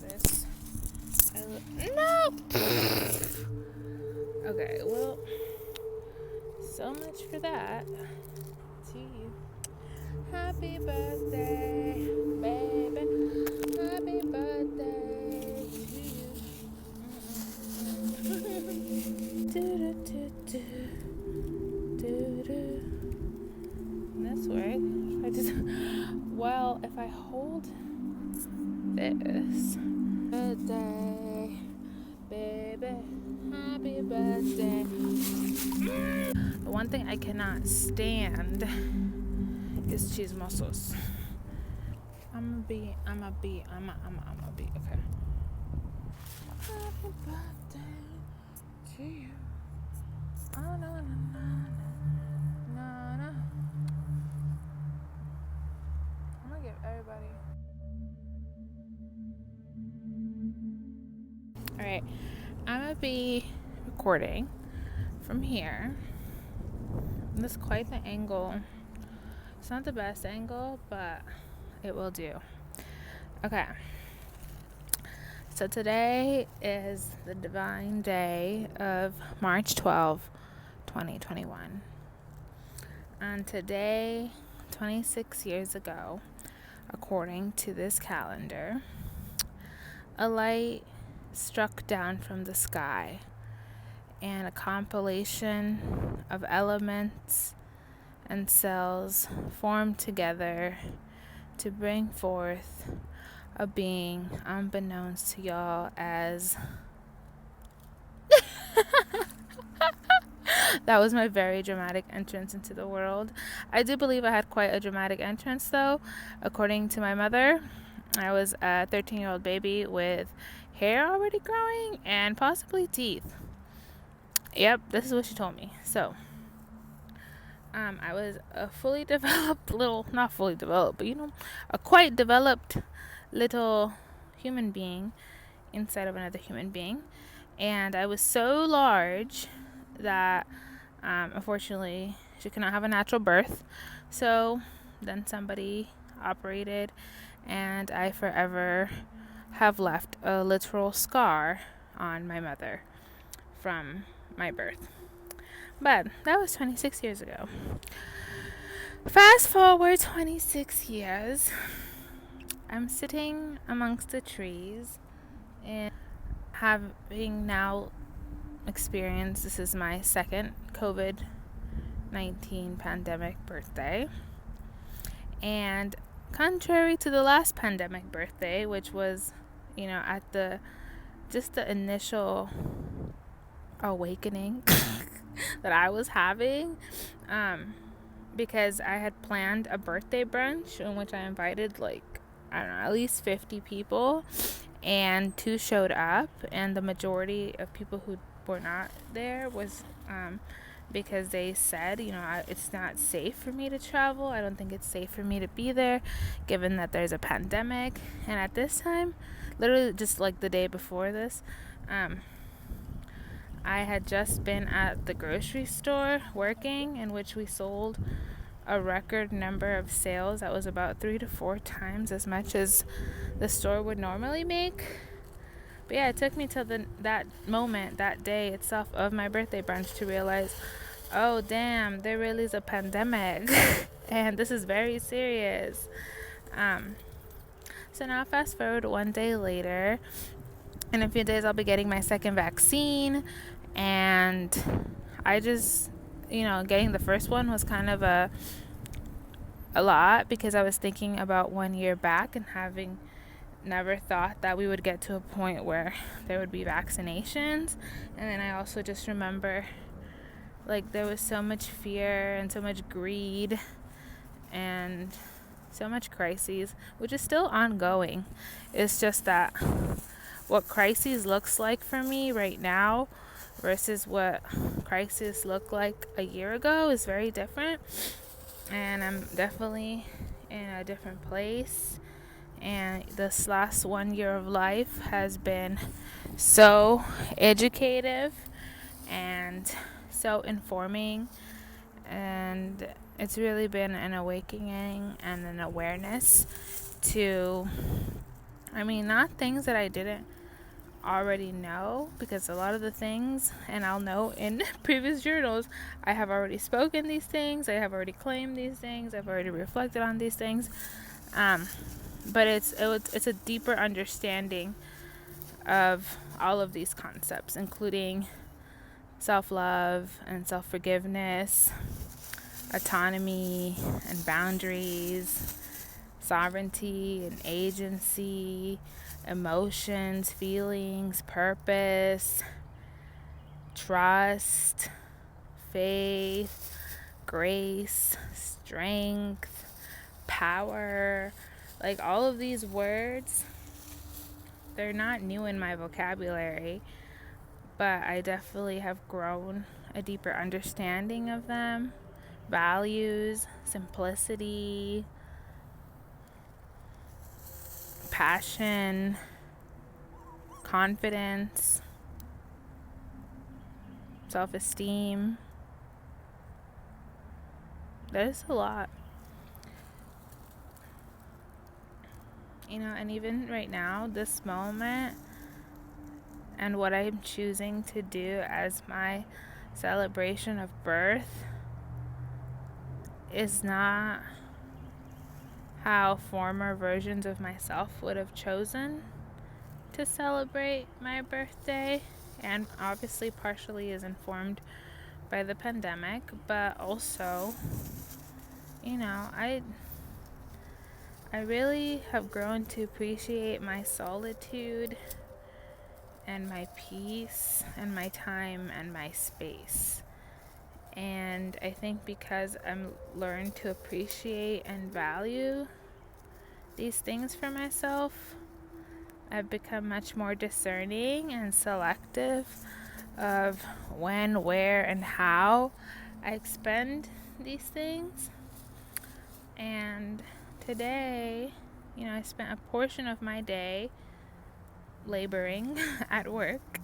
this. No! Okay, well, so much for that. To you. Happy birthday, baby. Happy birthday to you. That's right. Well, if I hold this. Birthday, baby. Happy birthday. The one thing I cannot stand is chismosos. I'm a bee. Okay. Happy birthday to you. Oh, no, no, no, no, no. I'm gonna give everybody. Alright. I'm gonna be recording from here. This is quite the angle. It's not the best angle, but it will do. Okay. So today is the divine day of March 12, 2021. And today, 26 years ago, according to this calendar, a light struck down from the sky, and a compilation of elements and cells formed together to bring forth a being unbeknownst to y'all as that was my very dramatic entrance into the world. I do believe I had quite a dramatic entrance, though. According to my mother, I was a 13-year-old baby with hair already growing and possibly teeth. Yep, this is what she told me. So I was a fully developed not fully developed, but a quite developed little human being inside of another human being. And I was so large that unfortunately she could not have a natural birth. So then somebody operated, and I forever have left a literal scar on my mother from my birth. But that was 26 years ago. Fast forward 26 years, I'm sitting amongst the trees and having now experienced, this is my second COVID-19 pandemic birthday. And contrary to the last pandemic birthday, which was, at the initial awakening that I was having, because I had planned a birthday brunch in which I invited at least 50 people, and 2 showed up, and the majority of people who were not there was because they said, it's not safe for me to travel. I don't think it's safe for me to be there given that there's a pandemic. And at this time, literally just like the day before this, I had just been at the grocery store working, in which we sold a record number of sales that was about 3 to 4 times as much as the store would normally make. But yeah, it took me till that moment, that day itself of my birthday brunch to realize, oh damn, there really is a pandemic and this is very serious. So now fast forward one day later, in a few days I'll be getting my second vaccine, and I just, getting the first one was kind of a lot, because I was thinking about 1 year back and having never thought that we would get to a point where there would be vaccinations. And then I also just remember there was so much fear and so much greed and so much crises, which is still ongoing. It's just that what crises looks like for me right now versus what crisis looked like a year ago is very different, and I'm definitely in a different place. And this last 1 year of life has been so educative and so informing, and it's really been an awakening and an awareness to I mean, not things that I didn't already know, because a lot of the things, and I'll note in previous journals, I have already spoken these things, I have already claimed these things, I've already reflected on these things. But it's a deeper understanding of all of these concepts, including self-love and self-forgiveness, autonomy and boundaries, sovereignty and agency, emotions, feelings, purpose, trust, faith, grace, strength, power. Like, all of these words, they're not new in my vocabulary, but I definitely have grown a deeper understanding of them. Values, simplicity, passion, confidence, self-esteem. There's a lot. And even right now, this moment, and what I'm choosing to do as my celebration of birth is not how former versions of myself would have chosen to celebrate my birthday, and obviously partially is informed by the pandemic, but also, I really have grown to appreciate my solitude and my peace and my time and my space. And I think because I'm learned to appreciate and value these things for myself, I've become much more discerning and selective of when, where, and how I expend these things. And today, I spent a portion of my day laboring at work.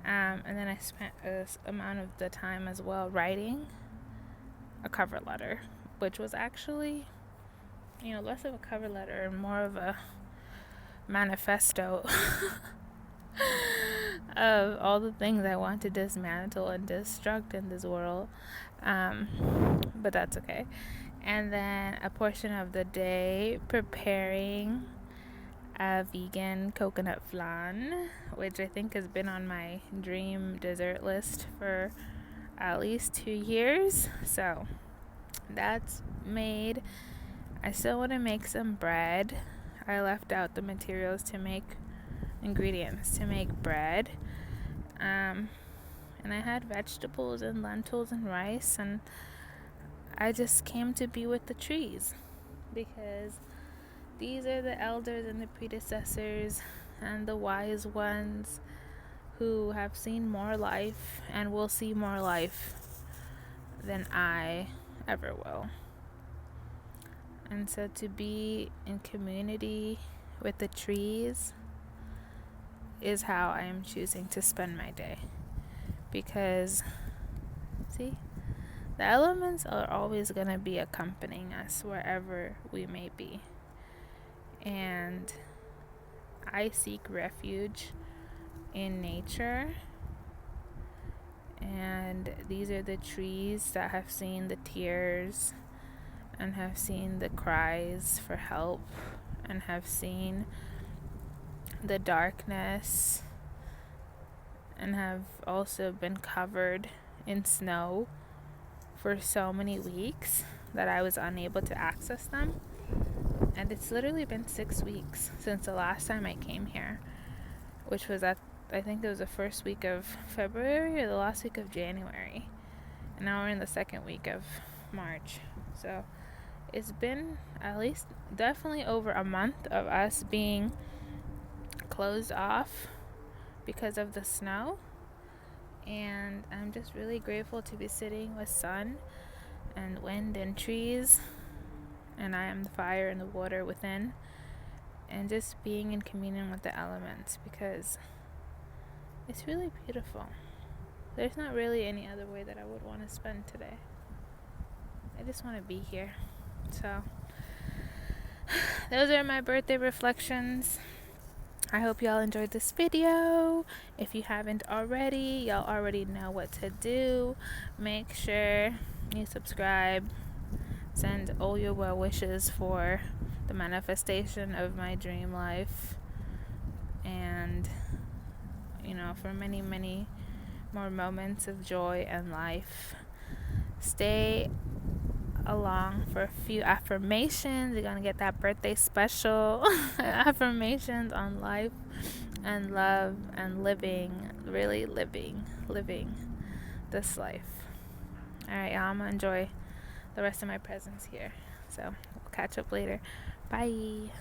And then I spent this amount of the time as well writing a cover letter, which was actually, less of a cover letter and more of a manifesto of all the things I want to dismantle and destruct in this world. But that's okay. And then a portion of the day preparing a vegan coconut flan, which I think has been on my dream dessert list for at least 2 years. So that's made. I still want to make some bread. I left out the ingredients to make bread. And I had vegetables and lentils and rice, and I just came to be with the trees, because these are the elders and the predecessors and the wise ones who have seen more life and will see more life than I ever will. And so to be in community with the trees is how I am choosing to spend my day. Because, see, the elements are always going to be accompanying us wherever we may be. And I seek refuge in nature. And these are the trees that have seen the tears and have seen the cries for help and have seen the darkness and have also been covered in snow for so many weeks that I was unable to access them. And it's literally been 6 weeks since the last time I came here, which was I think it was the first week of February or the last week of January. And now we're in the second week of March. So it's been at least definitely over a month of us being closed off because of the snow. And I'm just really grateful to be sitting with sun and wind and trees, and I am the fire and the water within, and just being in communion with the elements, because it's really beautiful. There's not really any other way that I would want to spend today. I just want to be here. So those are my birthday reflections. I hope y'all enjoyed this video. If you haven't already, y'all already know what to do. Make sure you subscribe. Send all your well wishes for the manifestation of my dream life. And, for many, many more moments of joy and life. Stay along for a few affirmations. You're gonna get that birthday special affirmations on life and love and living, really living this life. Alright, y'all, I'm gonna enjoy the rest of my presence here. So we'll catch up later. Bye.